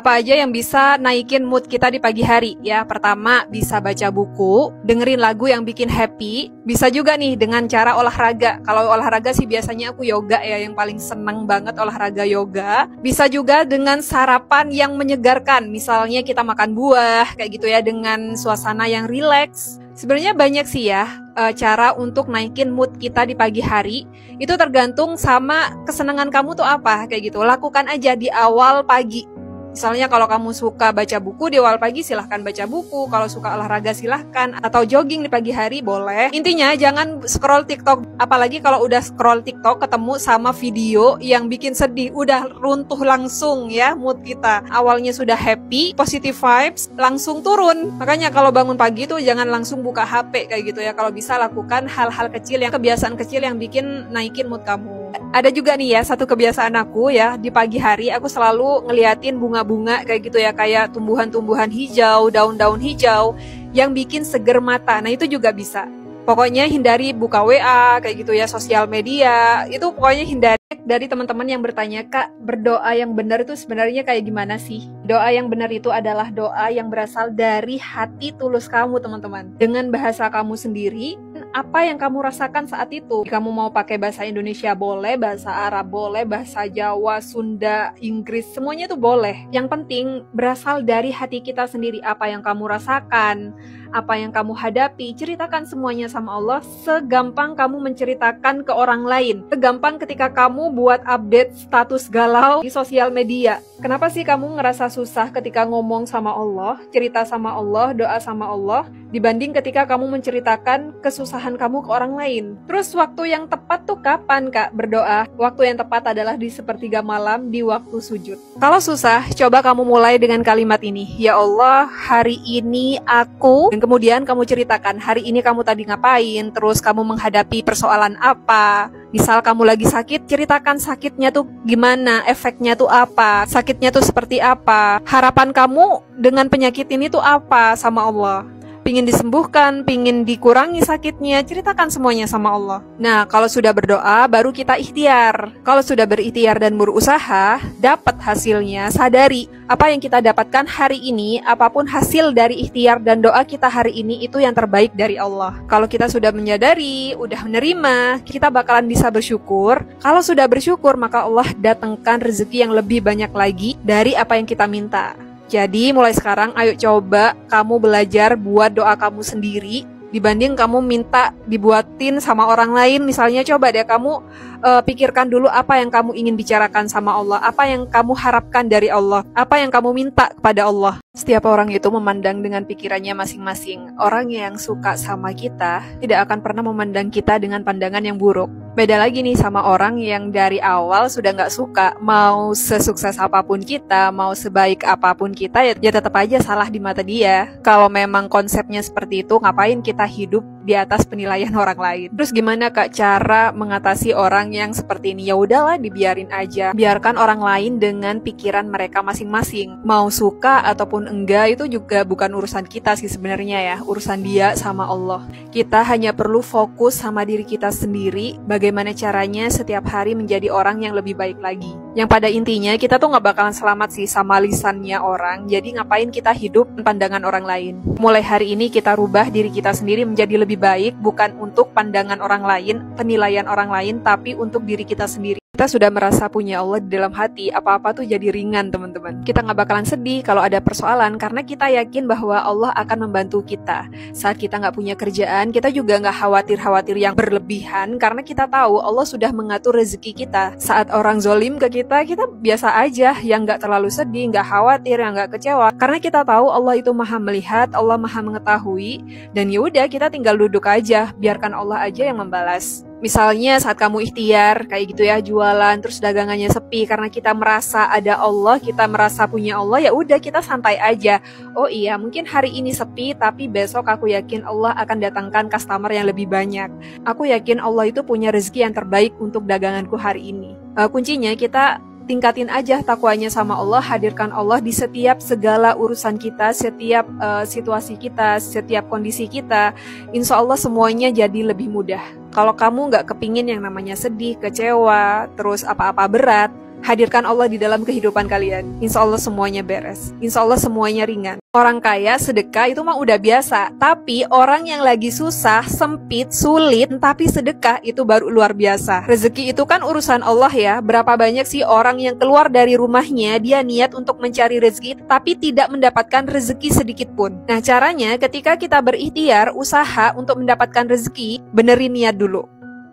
Apa aja yang bisa naikin mood kita di pagi hari ya? Pertama, bisa baca buku, dengerin lagu yang bikin happy. Bisa juga nih dengan cara olahraga. Kalau olahraga sih biasanya aku yoga ya, yang paling seneng banget olahraga yoga. Bisa juga dengan sarapan yang menyegarkan. Misalnya kita makan buah kayak gitu ya, dengan suasana yang rileks. Sebenarnya banyak sih ya cara untuk naikin mood kita di pagi hari. Itu tergantung sama kesenangan kamu tuh apa kayak gitu. Lakukan aja di awal pagi. Misalnya kalau kamu suka baca buku di awal pagi, silahkan baca buku. Kalau suka olahraga silahkan. Atau jogging di pagi hari boleh. Intinya jangan scroll TikTok. Apalagi kalau udah scroll TikTok ketemu sama video yang bikin sedih, udah runtuh langsung ya mood kita. Awalnya sudah happy, positive vibes, langsung turun. Makanya kalau bangun pagi tuh jangan langsung buka HP kayak gitu ya. Kalau bisa lakukan hal-hal kecil, yang kebiasaan kecil yang bikin naikin mood kamu. Ada juga nih ya satu kebiasaan aku ya, di pagi hari aku selalu ngeliatin bunga-bunga kayak gitu ya, kayak tumbuhan-tumbuhan hijau, daun-daun hijau yang bikin seger mata. Nah itu juga bisa. Pokoknya hindari buka WA kayak gitu ya, sosial media. Itu pokoknya hindari. Dari teman-teman yang bertanya, Kak, berdoa yang benar itu sebenarnya kayak gimana sih? Doa yang benar itu adalah doa yang berasal dari hati tulus kamu, teman-teman. Dengan bahasa kamu sendiri, apa yang kamu rasakan saat itu. Kamu mau pakai bahasa Indonesia boleh, bahasa Arab boleh, bahasa Jawa, Sunda, Inggris, semuanya itu boleh. Yang penting berasal dari hati kita sendiri. Apa yang kamu rasakan, apa yang kamu hadapi, ceritakan semuanya sama Allah, segampang kamu menceritakan ke orang lain. Segampang ketika kamu buat update status galau di sosial media. Kenapa sih kamu ngerasa susah ketika ngomong sama Allah, cerita sama Allah, doa sama Allah, dibanding ketika kamu menceritakan kesusahan kamu ke orang lain? Terus waktu yang tepat tuh kapan, Kak, berdoa? Waktu yang tepat adalah di sepertiga malam, di waktu sujud. Kalau susah, coba kamu mulai dengan kalimat ini. Ya Allah, hari ini aku... Dan kemudian kamu ceritakan, hari ini kamu tadi ngapain, terus kamu menghadapi persoalan apa. Misal kamu lagi sakit, ceritakan sakitnya tuh gimana, efeknya tuh apa, sakitnya tuh seperti apa, harapan kamu dengan penyakit ini tuh apa sama Allah. Pingin disembuhkan, pingin dikurangi sakitnya, ceritakan semuanya sama Allah. Nah, kalau sudah berdoa, baru kita ikhtiar. Kalau sudah berikhtiar dan berusaha, dapat hasilnya, sadari apa yang kita dapatkan hari ini, apapun hasil dari ikhtiar dan doa kita hari ini, itu yang terbaik dari Allah. Kalau kita sudah menyadari, udah menerima, kita bakalan bisa bersyukur. Kalau sudah bersyukur, maka Allah datangkan rezeki yang lebih banyak lagi dari apa yang kita minta. Jadi mulai sekarang ayo coba kamu belajar buat doa kamu sendiri dibanding kamu minta dibuatin sama orang lain. Misalnya coba deh kamu pikirkan dulu apa yang kamu ingin bicarakan sama Allah, apa yang kamu harapkan dari Allah, apa yang kamu minta kepada Allah. Setiap orang itu memandang dengan pikirannya masing-masing. Orang yang suka sama kita tidak akan pernah memandang kita dengan pandangan yang buruk. Beda lagi nih sama orang yang dari awal sudah nggak suka. Mau sesukses apapun kita, mau sebaik apapun kita, ya tetap aja salah di mata dia. Kalau memang konsepnya seperti itu, ngapain kita hidup di atas penilaian orang lain? Terus gimana, Kak, cara mengatasi orang yang seperti ini? Ya udahlah, dibiarin aja. Biarkan orang lain dengan pikiran mereka masing-masing. Mau suka ataupun enggak itu juga bukan urusan kita sih sebenarnya ya. Urusan dia sama Allah. Kita hanya perlu fokus sama diri kita sendiri. Bagaimana caranya setiap hari menjadi orang yang lebih baik lagi. Yang pada intinya kita tuh gak bakalan selamat sih sama lisannya orang. Jadi ngapain kita hidup pandangan orang lain? Mulai hari ini kita rubah diri kita sendiri menjadi lebih baik. Bukan untuk pandangan orang lain, penilaian orang lain, tapi untuk diri kita sendiri. Kita sudah merasa punya Allah di dalam hati, apa-apa tuh jadi ringan, teman-teman. Kita gak bakalan sedih kalau ada persoalan, karena kita yakin bahwa Allah akan membantu kita. Saat kita gak punya kerjaan, kita juga gak khawatir-khawatir yang berlebihan, karena kita tahu Allah sudah mengatur rezeki kita. Saat orang zolim ke kita biasa aja, yang gak terlalu sedih, gak khawatir, yang gak kecewa. Karena kita tahu Allah itu maha melihat, Allah maha mengetahui, dan yaudah kita tinggal duduk aja, biarkan Allah aja yang membalas. Misalnya saat kamu ikhtiar kayak gitu ya, jualan terus dagangannya sepi karena kita merasa ada Allah, kita merasa punya Allah, ya udah kita santai aja. Oh iya, mungkin hari ini sepi tapi besok aku yakin Allah akan datangkan customer yang lebih banyak. Aku yakin Allah itu punya rezeki yang terbaik untuk daganganku hari ini. Kuncinya kita tingkatin aja takwanya sama Allah, hadirkan Allah di setiap segala urusan kita, setiap situasi kita, setiap kondisi kita. Insya Allah semuanya jadi lebih mudah. Kalau kamu nggak kepingin yang namanya sedih, kecewa, terus apa-apa berat, Hadirkan Allah di dalam kehidupan kalian. Insya Allah semuanya beres. Insya Allah semuanya ringan. Orang kaya sedekah itu mah udah biasa. Tapi orang yang lagi susah, sempit, sulit, tapi sedekah itu baru luar biasa. Rezeki itu kan urusan Allah ya. Berapa banyak sih orang yang keluar dari rumahnya, dia niat untuk mencari rezeki, tapi tidak mendapatkan rezeki sedikit pun. Nah, caranya ketika kita berikhtiar, usaha untuk mendapatkan rezeki, benerin niat dulu.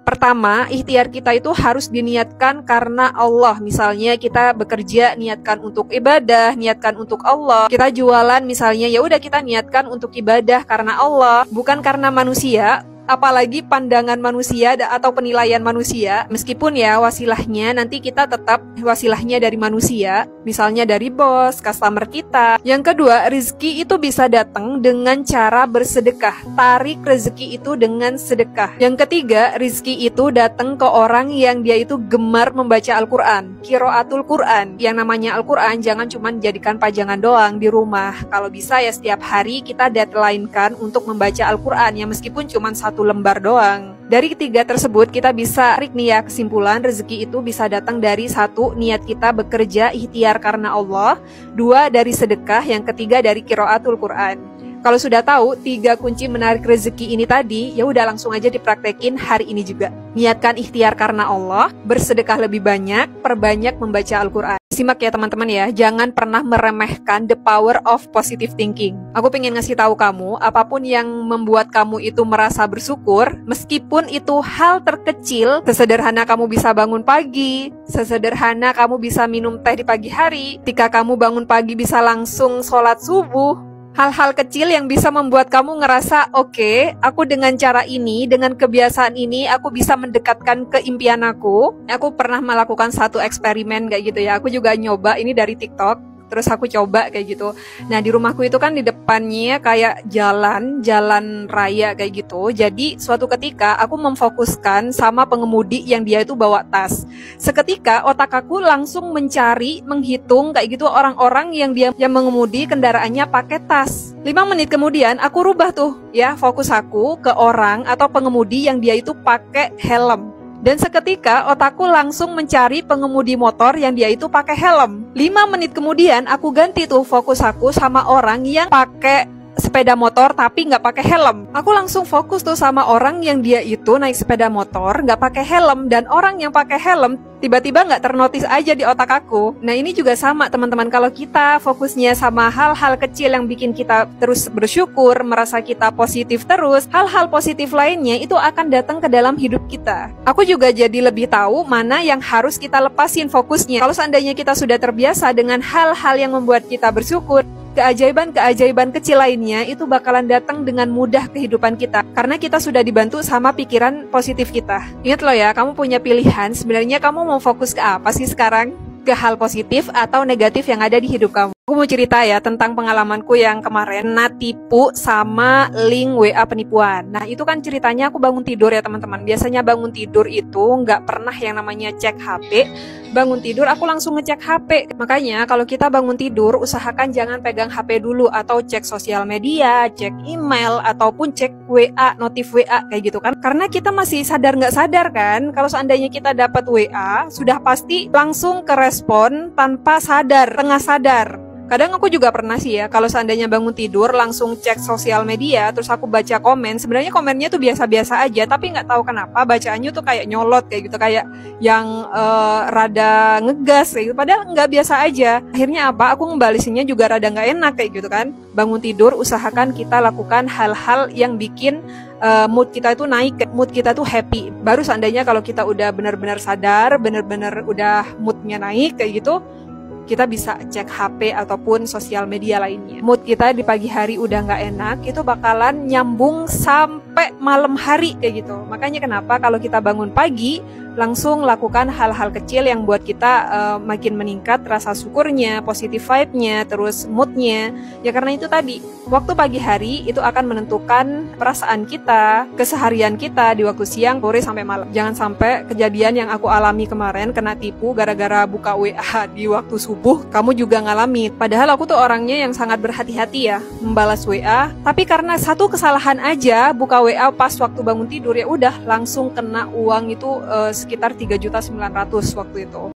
Pertama, ikhtiar kita itu harus diniatkan karena Allah. Misalnya kita bekerja, niatkan untuk ibadah, niatkan untuk Allah. Kita jualan misalnya, ya udah kita niatkan untuk ibadah karena Allah, bukan karena manusia. Apalagi pandangan manusia atau penilaian manusia, meskipun ya wasilahnya nanti kita tetap wasilahnya dari manusia, misalnya dari bos, customer kita. Yang kedua, rezeki itu bisa datang dengan cara bersedekah. Tarik rezeki itu dengan sedekah. Yang ketiga, rezeki itu datang ke orang yang dia itu gemar membaca Al-Quran, qiraatul Quran. Yang namanya Al-Quran jangan cuma jadikan pajangan doang di rumah. Kalau bisa ya setiap hari kita deadline-kan untuk membaca Al-Quran, ya meskipun cuma satu lembar doang. Dari ketiga tersebut kita bisa tarik nih ya kesimpulan, rezeki itu bisa datang dari satu, niat kita bekerja ikhtiar karena Allah, dua dari sedekah, yang ketiga dari qiraatul Quran. Kalau sudah tahu 3 kunci menarik rezeki ini tadi, ya udah langsung aja dipraktekin hari ini juga. Niatkan ikhtiar karena Allah, bersedekah lebih banyak, perbanyak membaca Al-Quran. Simak ya teman-teman ya, jangan pernah meremehkan the power of positive thinking. Aku pengen ngasih tahu kamu, apapun yang membuat kamu itu merasa bersyukur, meskipun itu hal terkecil, sesederhana kamu bisa bangun pagi, sesederhana kamu bisa minum teh di pagi hari, ketika kamu bangun pagi bisa langsung sholat subuh. Hal-hal kecil yang bisa membuat kamu ngerasa, oke, aku dengan cara ini, dengan kebiasaan ini, aku bisa mendekatkan ke impian aku. Aku pernah melakukan satu eksperimen kayak gitu ya. Aku juga nyoba ini dari TikTok. Terus aku coba kayak gitu. Nah di rumahku itu kan di depannya kayak jalan raya kayak gitu. Jadi suatu ketika aku memfokuskan sama pengemudi yang dia itu bawa tas. Seketika otak aku langsung mencari, menghitung kayak gitu orang-orang yang mengemudi kendaraannya pakai tas. 5 menit kemudian aku rubah tuh ya fokus aku ke orang atau pengemudi yang dia itu pakai helm. Dan seketika otakku langsung mencari pengemudi motor yang dia itu pakai helm. 5 menit kemudian aku ganti tuh fokus aku sama orang yang pakai sepeda motor tapi nggak pakai helm. Aku langsung fokus tuh sama orang yang dia itu naik sepeda motor nggak pakai helm, dan orang yang pakai helm tiba-tiba nggak ternotis aja di otak aku. Nah ini juga sama teman-teman, kalau kita fokusnya sama hal-hal kecil yang bikin kita terus bersyukur, merasa kita positif terus, hal-hal positif lainnya itu akan datang ke dalam hidup kita. Aku juga jadi lebih tahu mana yang harus kita lepasin fokusnya. Kalau seandainya kita sudah terbiasa dengan hal-hal yang membuat kita bersyukur, keajaiban-keajaiban kecil lainnya itu bakalan datang dengan mudah kehidupan kita, karena kita sudah dibantu sama pikiran positif kita. Ingat loh ya, kamu punya pilihan, sebenarnya kamu mau fokus ke apa sih sekarang? Ke hal positif atau negatif yang ada di hidup kamu. Aku mau cerita ya tentang pengalamanku yang kemarin tipu sama link WA penipuan. Nah itu kan ceritanya aku bangun tidur ya teman-teman. Biasanya bangun tidur itu nggak pernah yang namanya cek HP. Bangun tidur aku langsung ngecek HP. Makanya kalau kita bangun tidur usahakan jangan pegang HP dulu, atau cek sosial media, cek email, ataupun cek WA, notif WA kayak gitu kan. Karena kita masih sadar nggak sadar kan, kalau seandainya kita dapat WA sudah pasti langsung ke respon tanpa sadar, tengah sadar. Kadang aku juga pernah sih ya, kalau seandainya bangun tidur langsung cek sosial media, terus aku baca komen, sebenarnya komennya tuh biasa-biasa aja, tapi nggak tahu kenapa bacaannya tuh kayak nyolot kayak gitu, kayak yang rada ngegas kayak gitu, padahal nggak biasa aja. Akhirnya apa? Aku ngebalisinnya juga rada nggak enak kayak gitu kan. Bangun tidur usahakan kita lakukan hal-hal yang bikin mood kita itu naik, mood kita tuh happy. Baru seandainya kalau kita udah benar-benar sadar, benar-benar udah moodnya naik kayak gitu, kita bisa cek HP ataupun sosial media lainnya. Mood kita di pagi hari udah nggak enak, itu bakalan nyambung sampai malam hari kayak gitu. Makanya kenapa kalau kita bangun pagi, langsung lakukan hal-hal kecil yang buat kita makin meningkat rasa syukurnya, positive vibe-nya, terus moodnya. Ya karena itu tadi, waktu pagi hari itu akan menentukan perasaan kita, keseharian kita di waktu siang, sore, sampai malam. Jangan sampai kejadian yang aku alami kemarin, kena tipu gara-gara buka WA di waktu subuh, kamu juga ngalamin. Padahal aku tuh orangnya yang sangat berhati-hati ya membalas WA, tapi karena satu kesalahan aja buka WA pas waktu bangun tidur, ya udah langsung kena uang itu sekitar 3.900.000 waktu itu.